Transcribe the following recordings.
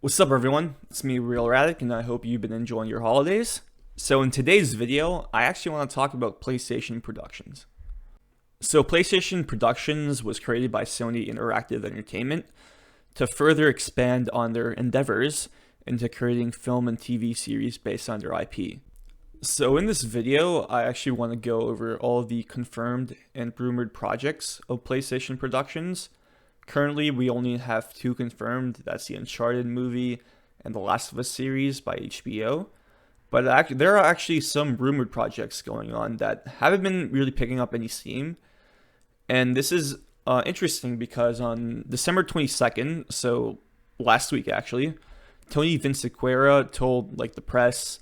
What's up everyone, it's me Real Radic and I hope you've been enjoying your holidays. So in today's video, I actually want to talk about PlayStation Productions. So PlayStation Productions was created by Sony Interactive Entertainment to further expand on their endeavors into creating film and TV series based on their IP. So in this video, I actually want to go over all of the confirmed and rumored projects of PlayStation Productions. Currently, we only have two confirmed. That's the Uncharted movie and the Last of Us series by HBO. But there are actually some rumored projects going on that haven't been really picking up any steam. And this is interesting because on December 22nd, so last week actually, Tony Vinciquerra told the press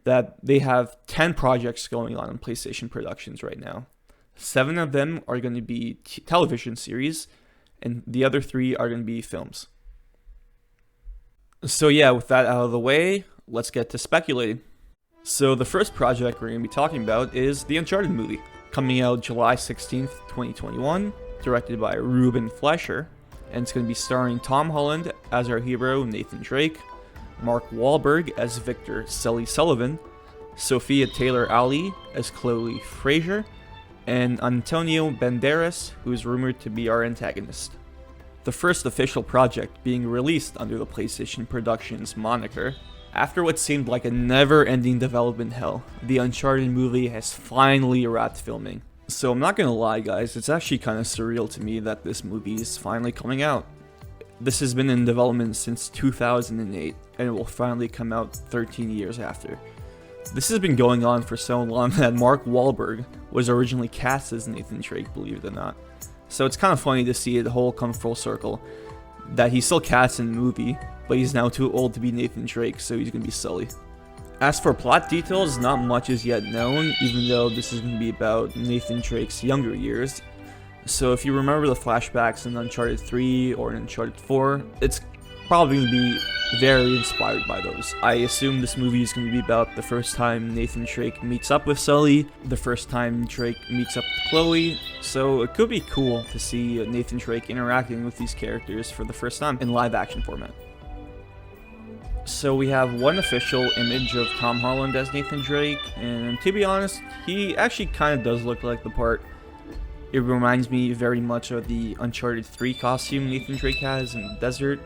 that they have 10 projects going on in PlayStation Productions right now. 7 of them are going to be television series, and the other 3 are going to be films. So yeah, with that out of the way, let's get to speculating. So the first project we're going to be talking about is the Uncharted movie, coming out July 16th, 2021, directed by Ruben Fleischer, and it's going to be starring Tom Holland as our hero Nathan Drake, Mark Wahlberg as Victor Sully Sullivan, Sophia Taylor-Ali as Chloe Fraser, and Antonio Banderas, who is rumored to be our antagonist. The first official project being released under the PlayStation Productions moniker. After what seemed like a never-ending development hell, the Uncharted movie has finally wrapped filming. So I'm not gonna lie guys, it's actually kind of surreal to me that this movie is finally coming out. This has been in development since 2008, and it will finally come out 13 years after. This has been going on for so long that Mark Wahlberg was originally cast as Nathan Drake, believe it or not. So it's kind of funny to see the whole come full circle, that he's still cast in the movie, but he's now too old to be Nathan Drake, so he's going to be Sully. As for plot details, not much is yet known, even though this is going to be about Nathan Drake's younger years. So if you remember the flashbacks in Uncharted 3 or in Uncharted 4, it's probably going to be very inspired by those. I assume this movie is going to be about the first time Nathan Drake meets up with Sully, the first time Drake meets up with Chloe, so it could be cool to see Nathan Drake interacting with these characters for the first time in live action format. So we have one official image of Tom Holland as Nathan Drake, and to be honest, he actually kind of does look like the part. It reminds me very much of the Uncharted 3 costume Nathan Drake has in the desert.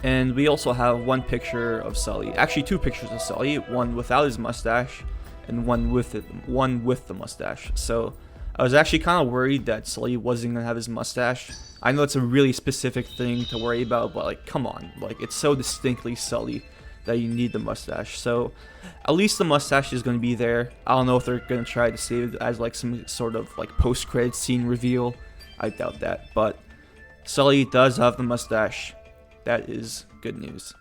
And we also have one picture of Sully, actually 2 pictures of Sully, one without his mustache and one with the mustache. So I was actually kind of worried that Sully wasn't going to have his mustache. I know it's a really specific thing to worry about, but come on, it's so distinctly Sully that you need the mustache. So at least the mustache is going to be there. I don't know if they're going to try to save it as some sort of post-credit scene reveal. I doubt that, but Sully does have the mustache. That is good news.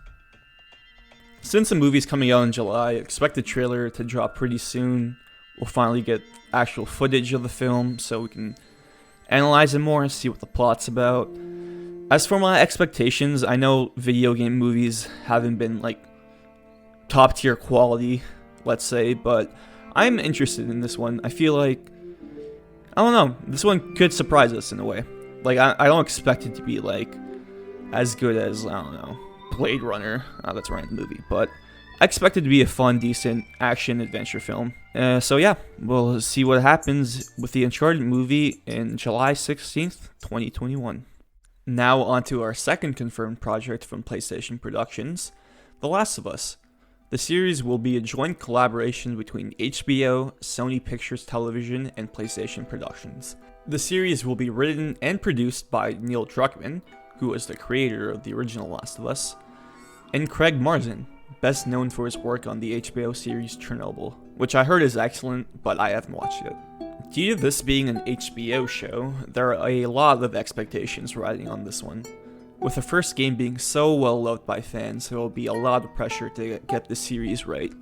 Since the movie's coming out in July, expect the trailer to drop pretty soon. We'll finally get actual footage of the film so we can analyze it more and see what the plot's about. As for my expectations, I know video game movies haven't been top tier quality, let's say, but I'm interested in this one. I feel I don't know, this one could surprise us in a way. I don't expect it to be as good as, I don't know, Blade Runner. That's a random movie, but I expect it to be a fun, decent action adventure film. So yeah, we'll see what happens with the Uncharted movie in July 16th, 2021. Now on to our second confirmed project from PlayStation Productions, The Last of Us. The series will be a joint collaboration between HBO, Sony Pictures Television, and PlayStation Productions. The series will be written and produced by Neil Druckmann, who was the creator of the original Last of Us, and Craig Mazin, best known for his work on the HBO series Chernobyl, which I heard is excellent, but I haven't watched it. Due to this being an HBO show, there are a lot of expectations riding on this one. With the first game being so well loved by fans, there will be a lot of pressure to get the series right.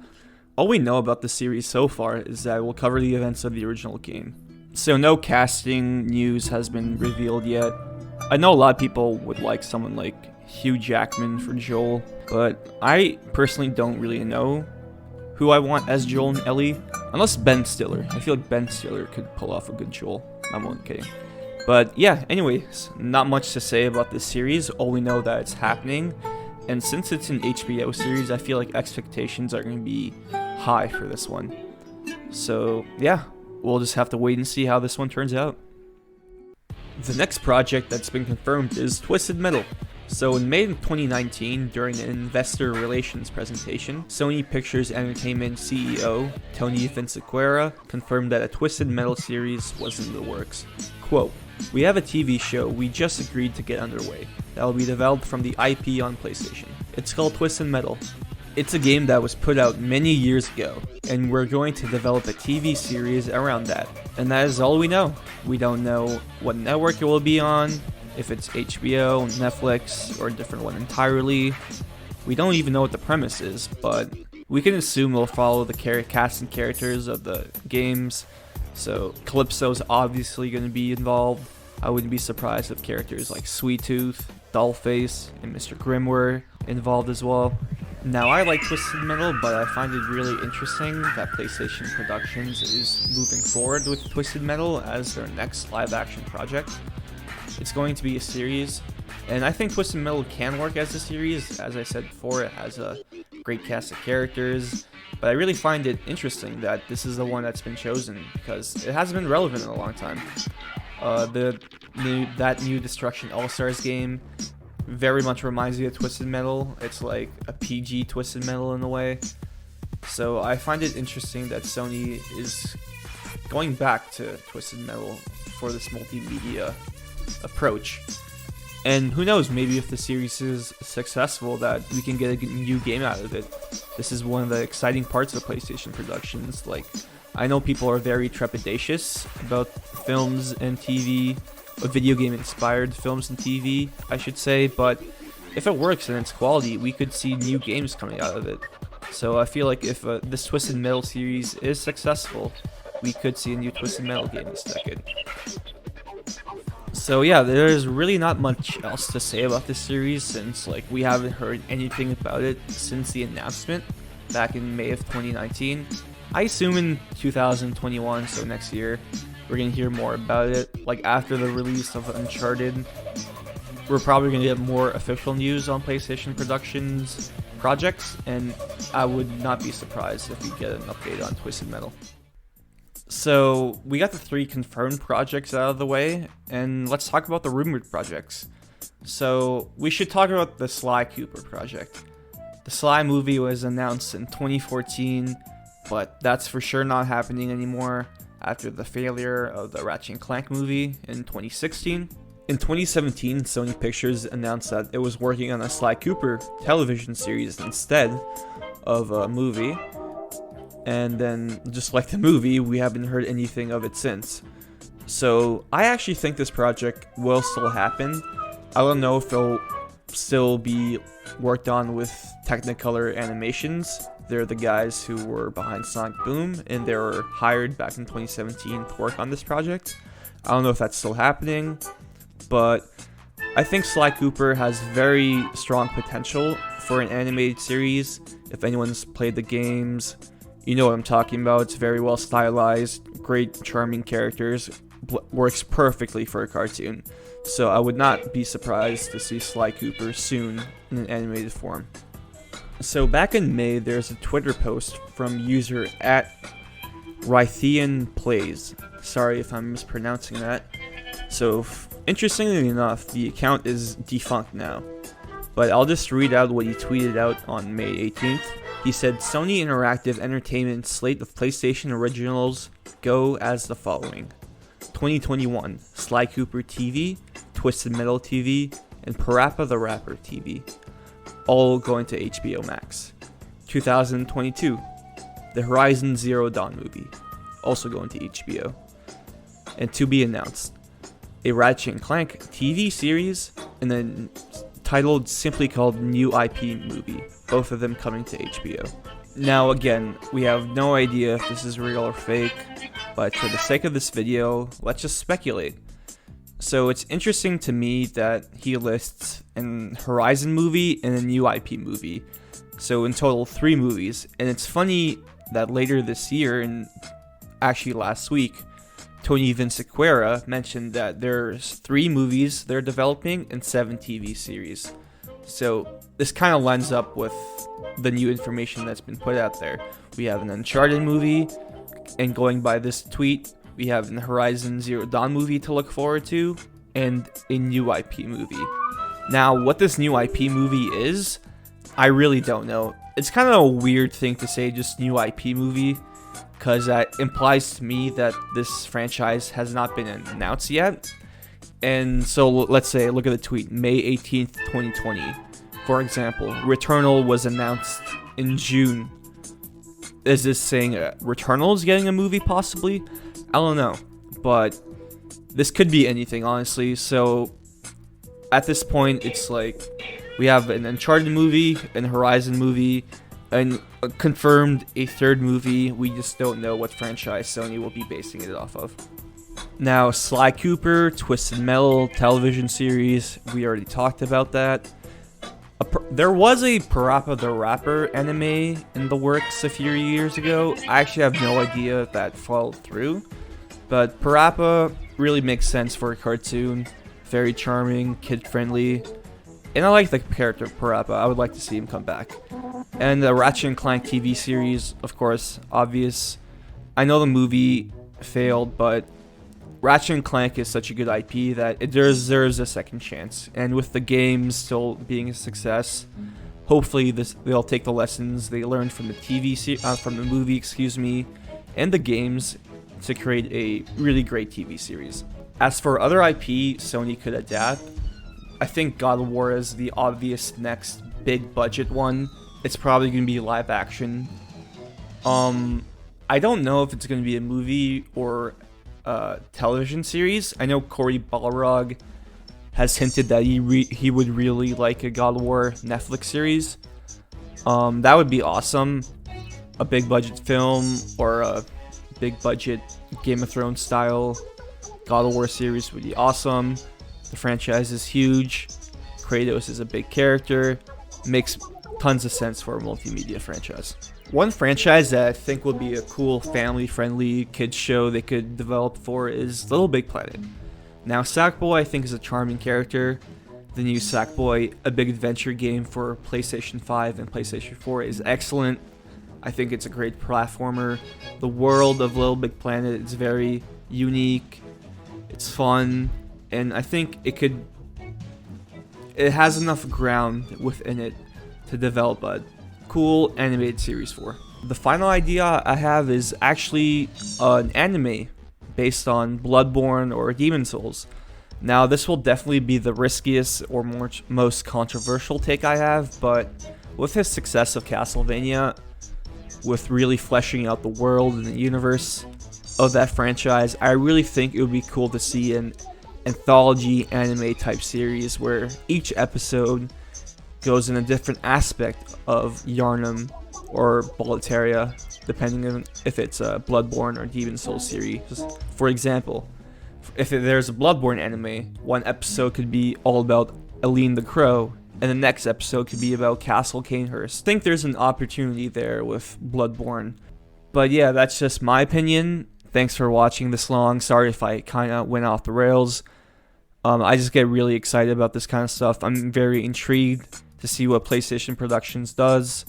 All we know about the series so far is that it will cover the events of the original game. So no casting news has been revealed yet. I know a lot of people would like someone like Hugh Jackman for Joel, but I personally don't really know who I want as Joel and Ellie, unless Ben Stiller. I feel like Ben Stiller could pull off a good Joel. I'm only kidding. But yeah, anyways, not much to say about this series. All we know that it's happening, And since it's an HBO series, I feel like expectations are going to be high for this one. So yeah, we'll just have to wait and see how this one turns out. The next project that's been confirmed is Twisted Metal. So in May of 2019, during an investor relations presentation, Sony Pictures Entertainment CEO Tony Vinciquerra confirmed that a Twisted Metal series was in the works. Quote, "We have a TV show we just agreed to get underway that will be developed from the IP on PlayStation. It's called Twisted Metal. It's a game that was put out many years ago, and we're going to develop a TV series around that. And that is all we know. We don't know what network it will be on, if it's HBO, Netflix, or a different one entirely. We don't even know what the premise is, but we can assume we'll follow the cast and characters of the games. So Calypso's obviously going to be involved. I wouldn't be surprised if characters like Sweet Tooth, Dollface, and Mr. Grimm were involved as well. Now, I like Twisted Metal, but I find it really interesting that PlayStation Productions is moving forward with Twisted Metal as their next live-action project. It's going to be a series, and I think Twisted Metal can work as a series. As I said before, it has a great cast of characters, but I really find it interesting that this is the one that's been chosen because it hasn't been relevant in a long time. That new Destruction All-Stars game very much reminds me of Twisted Metal. It's like a PG Twisted Metal in a way. So I find it interesting that Sony is going back to Twisted Metal for this multimedia approach. And who knows, maybe if the series is successful, that we can get a new game out of it. This is one of the exciting parts of PlayStation Productions. Like, I know people are very trepidatious about films and TV, video game inspired films and TV, I should say, but if it works and it's quality, we could see new games coming out of it. So I feel like if this Twisted Metal series is successful, we could see a new Twisted Metal game this decade. So yeah, there's really not much else to say about this series since we haven't heard anything about it since the announcement back in May of 2019. I assume in 2021, so next year, we're going to hear more about it. After the release of Uncharted, we're probably going to get more official news on PlayStation Productions projects, and I would not be surprised if we get an update on Twisted Metal. So we got the 3 confirmed projects out of the way, and let's talk about the rumored projects. So we should talk about the Sly Cooper project. The Sly movie was announced in 2014, but that's for sure not happening anymore after the failure of the Ratchet & Clank movie in 2016. In 2017, Sony Pictures announced that it was working on a Sly Cooper television series instead of a movie. And then, just like the movie, we haven't heard anything of it since. So, I actually think this project will still happen. I don't know if it'll still be worked on with Technicolor Animations. They're the guys who were behind Sonic Boom, and they were hired back in 2017 to work on this project. I don't know if that's still happening, but I think Sly Cooper has very strong potential for an animated series. If anyone's played the games, you know what I'm talking about. It's very well stylized, great, charming characters, works perfectly for a cartoon. So I would not be surprised to see Sly Cooper soon in an animated form. So back in May, there's a Twitter post from user @Rythian_Plays. Sorry if I'm mispronouncing that. So interestingly enough, the account is defunct now. But I'll just read out what he tweeted out on May 18th. He said, Sony Interactive Entertainment slate of PlayStation originals go as the following. 2021, Sly Cooper TV, Twisted Metal TV, and Parappa the Rapper TV. All going to HBO Max. 2022, the Horizon Zero Dawn movie. Also going to HBO. And to be announced, a Ratchet & Clank TV series, and then titled simply called New IP Movie. Both of them coming to HBO. Now again, we have no idea if this is real or fake, but for the sake of this video, let's just speculate. So it's interesting to me that he lists an Horizon movie and a new IP movie. So in total, 3 movies. And it's funny that later this year, and actually last week, Tony Vinciquerra mentioned that there's 3 movies they're developing and 7 TV series. So this kind of lines up with the new information that's been put out there. We have an Uncharted movie, and going by this tweet, we have an Horizon Zero Dawn movie to look forward to, and a new IP movie. Now, what this new IP movie is, I really don't know. It's kind of a weird thing to say, just new IP movie, because that implies to me that this franchise has not been announced yet. And so let's say, look at the tweet, May 18th, 2020. For example, Returnal was announced in June. Is this saying Returnal is getting a movie possibly? I don't know, but this could be anything, honestly. So at this point, it's like we have an Uncharted movie, an Horizon movie, and confirmed a third movie. We just don't know what franchise Sony will be basing it off of. Now, Sly Cooper, Twisted Metal television series, we already talked about that. There was a Parappa the Rapper anime in the works a few years ago. I actually have no idea if that followed through, but Parappa really makes sense for a cartoon. Very charming, kid-friendly, and I like the character of Parappa. I would like to see him come back. And the Ratchet & Clank TV series, of course, obvious. I know the movie failed, but Ratchet & Clank is such a good IP that it deserves a second chance. And with the game still being a success, hopefully they'll take the lessons they learned from the movie, and the games to create a really great TV series. As for other IP Sony could adapt, I think God of War is the obvious next big budget one. It's probably going to be live action. I don't know if it's going to be a movie or television series. I know Cory Balrog has hinted that he would really like a God of War Netflix series. That would be awesome. A big budget film or a big budget Game of Thrones style God of War series would be awesome. The franchise is huge. Kratos is a big character. Makes tons of sense for a multimedia franchise. One franchise that I think would be a cool family-friendly kids show they could develop for is Little Big Planet. Now, Sackboy I think is a charming character. The new Sackboy, a big adventure game for PlayStation 5 and PlayStation 4 is excellent. I think it's a great platformer. The world of Little Big Planet is very unique. It's fun, and I think it has enough ground within it to develop a cool animated series for. The final idea I have is actually an anime based on Bloodborne or Demon Souls. Now, this will definitely be the riskiest or most controversial take I have, but with the success of Castlevania, with really fleshing out the world and the universe of that franchise, I really think it would be cool to see an anthology anime type series where each episode goes in a different aspect of Yharnam or Boletaria, depending on if it's a Bloodborne or Demon Souls series. For example, if there's a Bloodborne anime, one episode could be all about Aline the Crow, and the next episode could be about Castle Canehurst. I think there's an opportunity there with Bloodborne. But yeah, that's just my opinion. Thanks for watching this long. Sorry if I kind of went off the rails. I just get really excited about this kind of stuff. I'm very intrigued to see what PlayStation Productions does.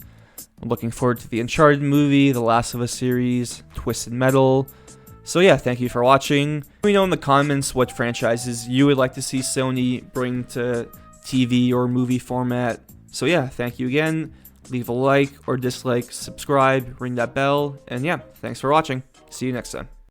I'm looking forward to the Uncharted movie, the Last of Us series, Twisted Metal. So yeah, thank you for watching. Let me know in the comments what franchises you would like to see Sony bring to TV or movie format. So yeah, thank you again. Leave a like or dislike, subscribe, ring that bell, and yeah, thanks for watching. See you next time.